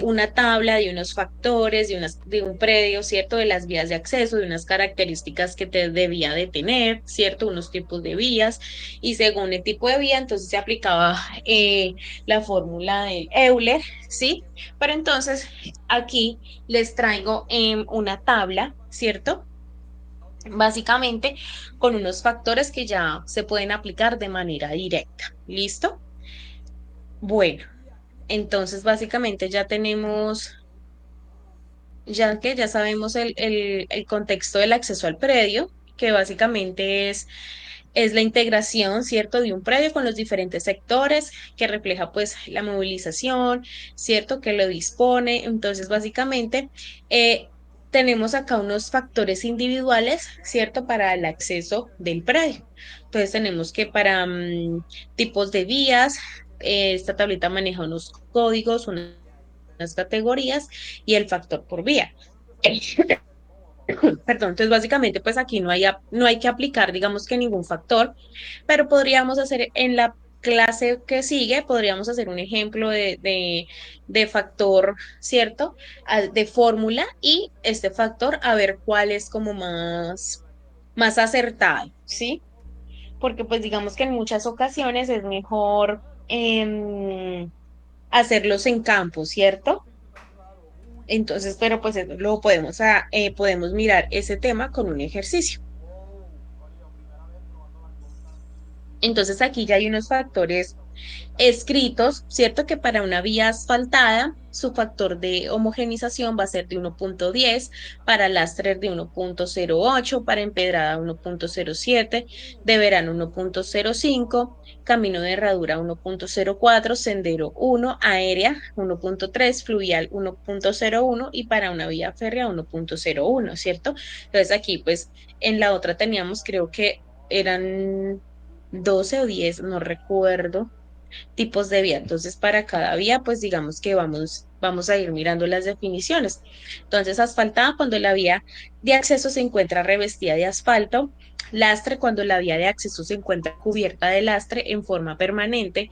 una tabla de unos factores, de un predio, ¿cierto? De las vías de acceso, de unas características que te debía de tener, ¿cierto? Unos tipos de vías, y según el tipo de vía, entonces se aplicaba la fórmula del Euler, ¿sí? Pero entonces aquí les traigo una tabla, ¿cierto? Básicamente con unos factores que ya se pueden aplicar de manera directa. ¿Listo? Bueno, entonces básicamente ya tenemos, ya que ya sabemos el contexto del acceso al predio, que básicamente es la integración, ¿cierto?, de un predio con los diferentes sectores, que refleja pues la movilización, ¿cierto?, que lo dispone. Entonces, básicamente, eh, tenemos acá unos factores individuales, ¿cierto?, para el acceso del predio. Entonces, tenemos que para tipos de vías, esta tablita maneja unos códigos, unas categorías y el factor por vía. Perdón, entonces básicamente pues aquí no hay que aplicar digamos que ningún factor, pero podríamos hacer en la clase que sigue, podríamos hacer un ejemplo de factor, ¿cierto? De fórmula y este factor a ver cuál es como más acertado, ¿sí? Porque pues digamos que en muchas ocasiones es mejor hacerlos en campo, ¿cierto? Entonces, pero pues eso lo podemos, podemos mirar ese tema con un ejercicio. Entonces aquí ya hay unos factores escritos, ¿cierto? Que para una vía asfaltada, su factor de homogenización va a ser de 1,10, para lastre de 1,08, para empedrada 1,07, de verano 1,05, camino de herradura 1,04, sendero 1, aérea 1,3, fluvial 1,01 y para una vía férrea 1,01, ¿cierto? Entonces aquí pues en la otra teníamos creo que eran 12 o 10, no recuerdo, tipos de vía. Entonces, para cada vía, pues digamos que vamos a ir mirando las definiciones. Entonces, asfaltada cuando la vía de acceso se encuentra revestida de asfalto, lastre cuando la vía de acceso se encuentra cubierta de lastre en forma permanente,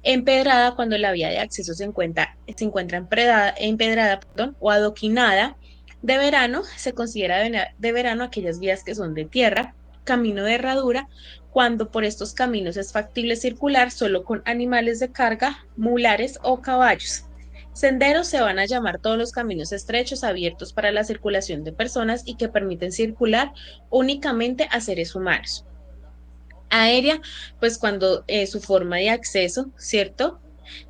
empedrada cuando la vía de acceso se encuentra empedrada, perdón, o adoquinada. De verano, se considera de verano aquellas vías que son de tierra, camino de herradura, cuando por estos caminos es factible circular solo con animales de carga, mulares o caballos. Senderos se van a llamar todos los caminos estrechos abiertos para la circulación de personas y que permiten circular únicamente a seres humanos. Aérea, pues cuando su forma de acceso, ¿cierto?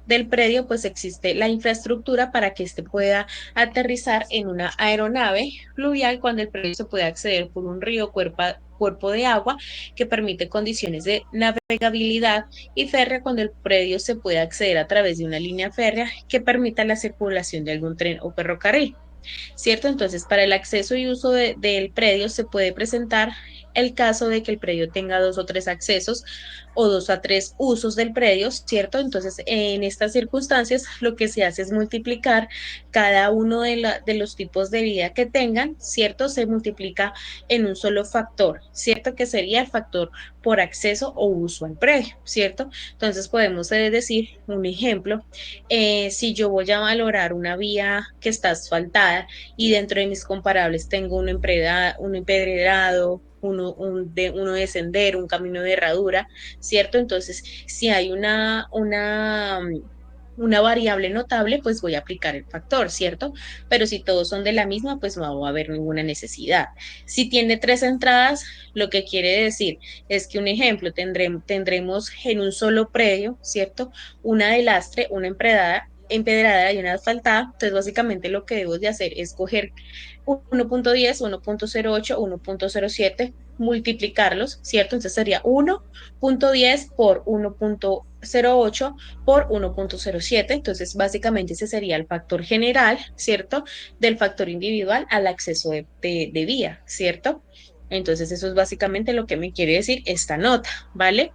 Del predio, pues existe la infraestructura para que éste pueda aterrizar en una aeronave fluvial cuando el predio se puede acceder por un río, cuerpo de agua que permite condiciones de navegabilidad y férrea cuando el predio se puede acceder a través de una línea férrea que permita la circulación de algún tren o ferrocarril. ¿Cierto? Entonces, para el acceso y uso del predio se puede presentar el caso de que el predio tenga dos o tres accesos o dos a tres usos del predio, ¿cierto? Entonces, en estas circunstancias, lo que se hace es multiplicar cada uno de los tipos de vida que tengan, ¿cierto? Se multiplica en un solo factor, ¿cierto? Que sería el factor por acceso o uso al predio, ¿cierto? Entonces, podemos decir un ejemplo, si yo voy a valorar una vía que está asfaltada, y dentro de mis comparables tengo un empedrado, uno de sendero, un camino de herradura, ¿cierto? Entonces, si hay una variable notable, pues voy a aplicar el factor, ¿cierto? Pero si todos son de la misma, pues no va a haber ninguna necesidad. Si tiene tres entradas, lo que quiere decir es que un ejemplo, tendremos en un solo predio, ¿cierto? Una de lastre, una empedrada y una asfaltada. Entonces, básicamente lo que debo de hacer es coger 1,10, 1,08, 1,07, multiplicarlos, ¿cierto? Entonces sería 1,10 por 1,08 por 1,07. Entonces, básicamente ese sería el factor general, ¿cierto? Del factor individual al acceso de vía, ¿cierto? Entonces, eso es básicamente lo que me quiere decir esta nota, ¿vale?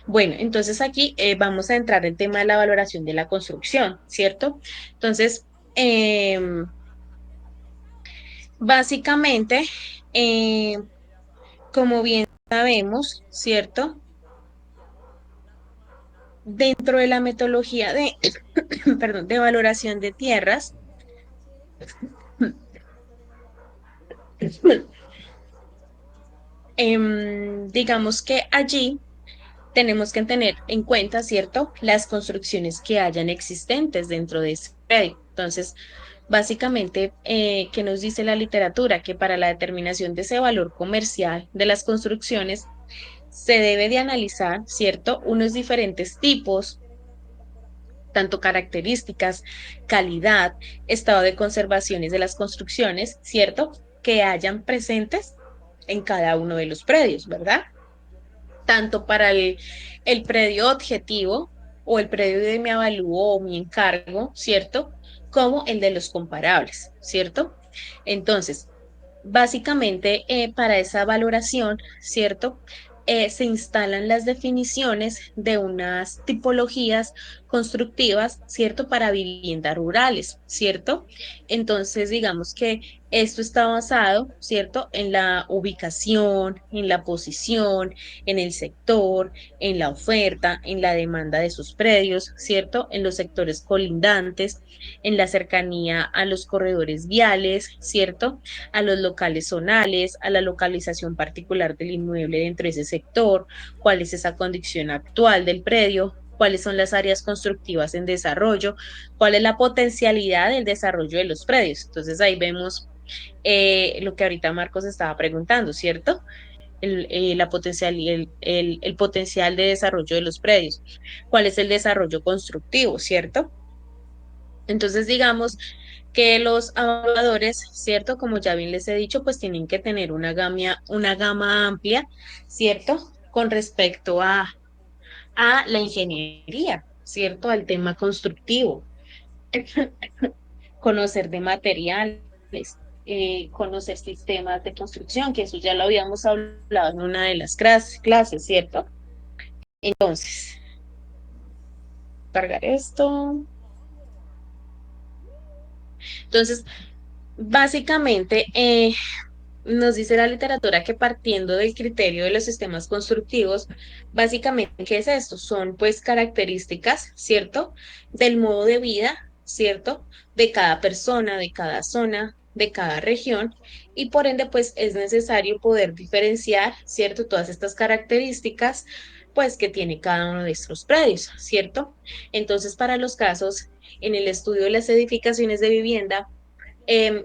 Bueno, entonces aquí vamos a entrar en el tema de la valoración de la construcción, ¿cierto? Entonces, básicamente, eh, como bien sabemos, ¿cierto? Dentro de la metodología de, perdón, de valoración de tierras, digamos que allí tenemos que tener en cuenta, ¿cierto?, las construcciones que hayan existentes dentro de ese predio. Entonces, básicamente, ¿qué nos dice la literatura? Que para la determinación de ese valor comercial de las construcciones se debe de analizar, ¿cierto?, unos diferentes tipos, tanto características, calidad, estado de conservaciones de las construcciones, ¿cierto?, que hayan presentes en cada uno de los predios, ¿verdad? Tanto para el predio objetivo o el predio de mi avalúo o mi encargo, ¿cierto? Como el de los comparables, ¿cierto? Entonces, básicamente, para esa valoración, ¿cierto? Se instalan las definiciones de unas tipologías constructivas, ¿cierto? Para viviendas rurales, ¿cierto? Entonces, digamos que esto está basado, ¿cierto? En la ubicación, en la posición, en el sector, en la oferta, en la demanda de sus predios, ¿cierto? En los sectores colindantes, en la cercanía a los corredores viales, ¿cierto? A los locales zonales, a la localización particular del inmueble dentro de ese sector, cuál es esa condición actual del predio, cuáles son las áreas constructivas en desarrollo, cuál es la potencialidad del desarrollo de los predios. Entonces ahí vemos lo que ahorita Marcos estaba preguntando, ¿cierto? La potencial, el potencial de desarrollo de los predios. ¿Cuál es el desarrollo constructivo, cierto? Entonces, digamos que los evaluadores, ¿cierto? Como ya bien les he dicho, pues tienen que tener una gama amplia, ¿cierto? Con respecto a la ingeniería, ¿cierto? Al tema constructivo, conocer de materiales, conocer sistemas de construcción, que eso ya lo habíamos hablado en una de las clases, ¿cierto? Entonces, cargar esto. Entonces, básicamente, nos dice la literatura que partiendo del criterio de los sistemas constructivos, básicamente, ¿qué es esto? Son pues características, ¿cierto? Del modo de vida, ¿cierto? De cada persona, de cada zona, de cada región, y por ende pues es necesario poder diferenciar, ¿cierto? Todas estas características pues que tiene cada uno de estos predios, ¿cierto? Entonces, para los casos en el estudio de las edificaciones de vivienda,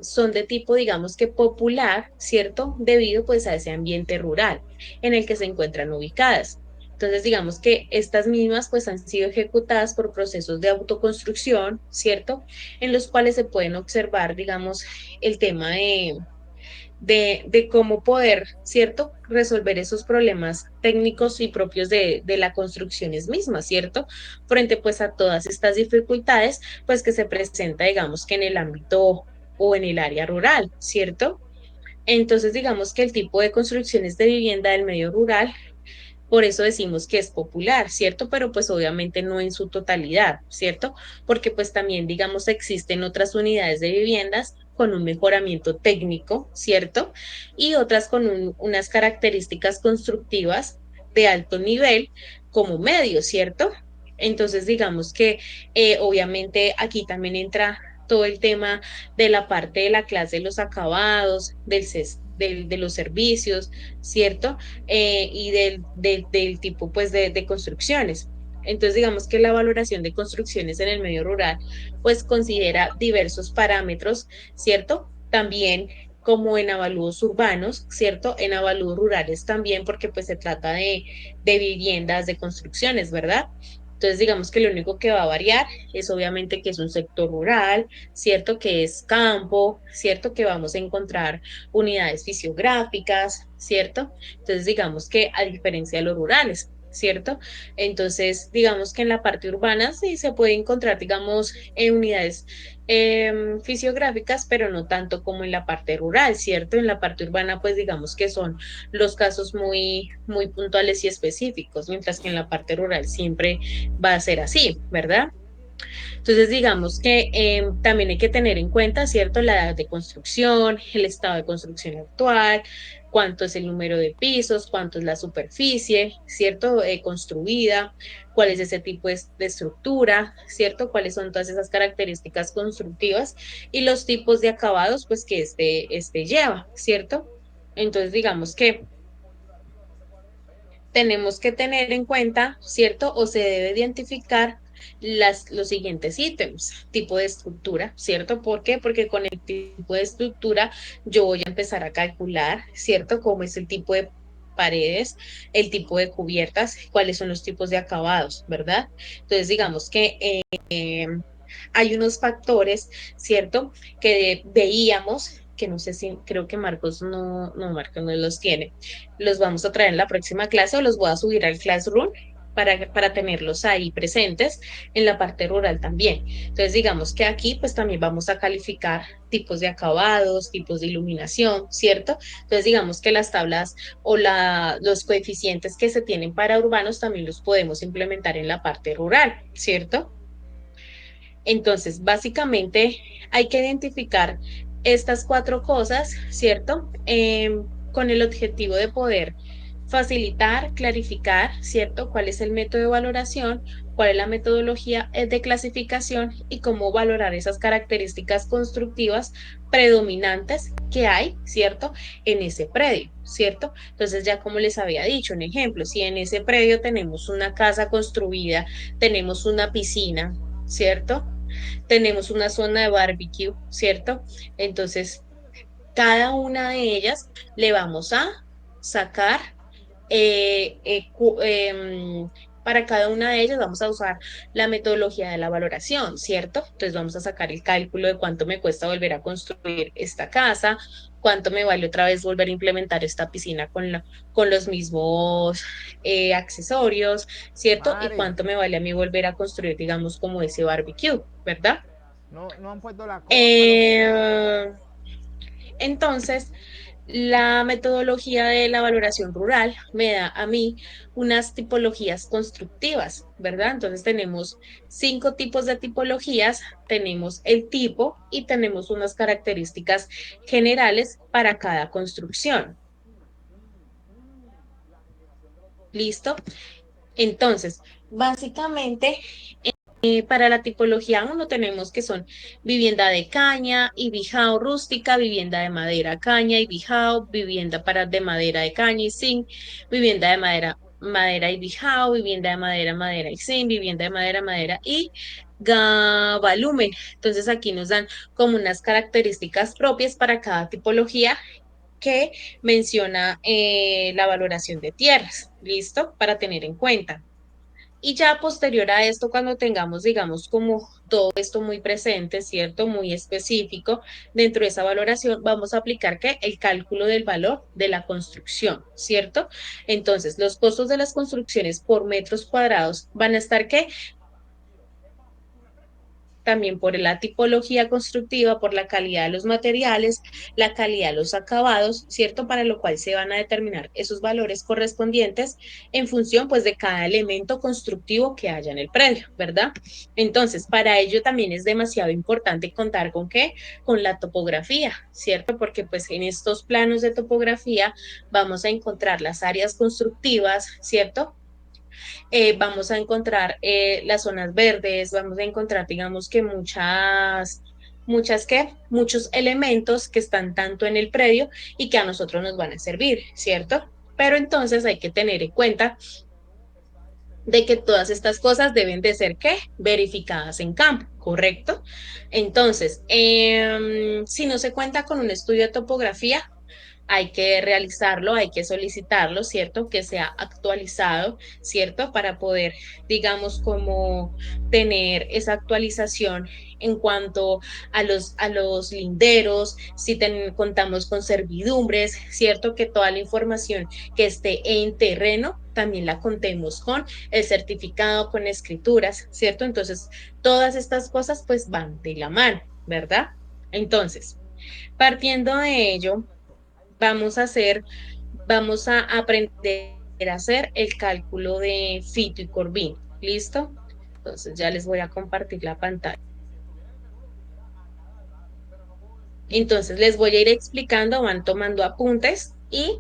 son de tipo, digamos que popular, ¿cierto? Debido pues a ese ambiente rural en el que se encuentran ubicadas. Entonces, digamos que estas mismas pues han sido ejecutadas por procesos de autoconstrucción, ¿cierto? En los cuales se pueden observar, digamos, el tema de cómo poder, ¿cierto? Resolver esos problemas técnicos y propios de la construcciones mismas, ¿cierto? Frente pues a todas estas dificultades, pues que se presenta, digamos que en el ámbito o en el área rural, ¿cierto? Entonces, digamos que el tipo de construcciones de vivienda del medio rural, por eso decimos que es popular, ¿cierto? Pero pues obviamente no en su totalidad, ¿cierto? Porque pues también, digamos, existen otras unidades de viviendas con un mejoramiento técnico, ¿cierto? Y otras con unas características constructivas de alto nivel como medio, ¿cierto? Entonces, digamos que obviamente aquí también entra todo el tema de la parte de la clase de los acabados, de los servicios, ¿cierto? Y del tipo pues de construcciones. Entonces, digamos que la valoración de construcciones en el medio rural, pues considera diversos parámetros, ¿cierto? También como en avalúos urbanos, ¿cierto? En avalúos rurales también, porque pues se trata de viviendas, de construcciones, ¿verdad? Entonces, digamos que lo único que va a variar es obviamente que es un sector rural, ¿cierto? Que es campo, ¿cierto? Que vamos a encontrar unidades fisiográficas, ¿cierto? Entonces, digamos que a diferencia de los rurales, ¿cierto? Entonces, digamos que en la parte urbana sí se puede encontrar, digamos, unidades fisiográficas, pero no tanto como en la parte rural, ¿cierto? En la parte urbana, pues digamos que son los casos muy, muy puntuales y específicos, mientras que en la parte rural siempre va a ser así, ¿verdad? Entonces, digamos que también hay que tener en cuenta, ¿cierto? La edad de construcción, el estado de construcción actual, cuánto es el número de pisos, cuánto es la superficie, ¿cierto? Construida, cuál es ese tipo de estructura, ¿cierto? Cuáles son todas esas características constructivas y los tipos de acabados, pues que este lleva, ¿cierto? Entonces, digamos que tenemos que tener en cuenta, ¿cierto? O se debe identificar los siguientes ítems, tipo de estructura, ¿cierto? ¿Por qué? Porque con el tipo de estructura yo voy a empezar a calcular, ¿cierto? Cómo es el tipo de paredes, el tipo de cubiertas, cuáles son los tipos de acabados, ¿verdad? Entonces, digamos que hay unos factores, ¿cierto? Que veíamos, que no sé si, creo que Marcos Marcos no los tiene. Los vamos a traer en la próxima clase o los voy a subir al Classroom para tenerlos ahí presentes en la parte rural también. Entonces, digamos que aquí pues también vamos a calificar tipos de acabados, tipos de iluminación, ¿cierto? Entonces, digamos que las tablas o los coeficientes que se tienen para urbanos también los podemos implementar en la parte rural, ¿cierto? Entonces, básicamente hay que identificar estas cuatro cosas, ¿cierto? Con el objetivo de poder facilitar, clarificar, ¿cierto? ¿Cuál es el método de valoración? ¿Cuál es la metodología de clasificación? Y cómo valorar esas características constructivas predominantes que hay, ¿cierto? En ese predio, ¿cierto? Entonces, ya como les había dicho, un ejemplo, si en ese predio tenemos una casa construida, tenemos una piscina, ¿cierto? Tenemos una zona de barbecue, ¿cierto? Entonces, cada una de ellas le vamos a sacar, eh, eh, cu- em, para cada una de ellas vamos a usar la metodología de la valoración, ¿cierto? Entonces vamos a sacar el cálculo de cuánto me cuesta volver a construir esta casa, cuánto me vale otra vez volver a implementar esta piscina con los mismos accesorios, ¿cierto? Y Mari, cuánto me vale a mí volver a construir, digamos, como ese barbecue, ¿verdad? no han puesto la coma, los puntos. Eh, entonces, la metodología de la valoración rural me da a mí unas tipologías constructivas, ¿verdad? Entonces tenemos 5 tipos de tipologías, tenemos el tipo y tenemos unas características generales para cada construcción. ¿Listo? Entonces, básicamente para la tipología uno tenemos que son vivienda de caña y bijao rústica, vivienda de madera, caña y bijao, vivienda para de madera de caña y zinc, vivienda de madera, madera y bijao, vivienda de madera, madera y zinc, vivienda de madera, madera y gabalumen. Entonces aquí nos dan como unas características propias para cada tipología que menciona la valoración de tierras. ¿Listo? Para tener en cuenta. Y ya posterior a esto, cuando tengamos, digamos, como todo esto muy presente, ¿cierto? Muy específico, dentro de esa valoración vamos a aplicar ¿qué? El cálculo del valor de la construcción, ¿cierto? Entonces, los costos de las construcciones por metros cuadrados van a estar ¿qué? También por la tipología constructiva, por la calidad de los materiales, la calidad de los acabados, ¿cierto? Para lo cual se van a determinar esos valores correspondientes en función, pues, de cada elemento constructivo que haya en el predio, ¿verdad? Entonces, para ello también es demasiado importante contar con qué, con la topografía, ¿cierto? Porque, pues, en estos planos de topografía vamos a encontrar las áreas constructivas, ¿cierto? Vamos a encontrar las zonas verdes, vamos a encontrar, digamos que muchos elementos que están tanto en el predio y que a nosotros nos van a servir, ¿cierto? Pero entonces hay que tener en cuenta de que todas estas cosas deben de ser, ¿qué? Verificadas en campo, ¿correcto? Entonces, si no se cuenta con un estudio de topografía, hay que realizarlo, hay que solicitarlo, ¿cierto? Que sea actualizado, ¿cierto? Para poder, digamos, como tener esa actualización en cuanto a los linderos, si contamos con servidumbres, ¿cierto? Que toda la información que esté en terreno también la contemos con el certificado, con escrituras, ¿cierto? Entonces, todas estas cosas pues van de la mano, ¿verdad? Entonces, partiendo de ello, vamos a aprender a hacer el cálculo de Fito y Corbin. ¿Listo? Entonces ya les voy a compartir la pantalla. Entonces les voy a ir explicando, van tomando apuntes y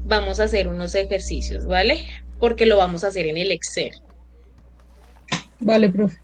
vamos a hacer unos ejercicios, ¿vale? Porque lo vamos a hacer en el Excel. Vale, profe.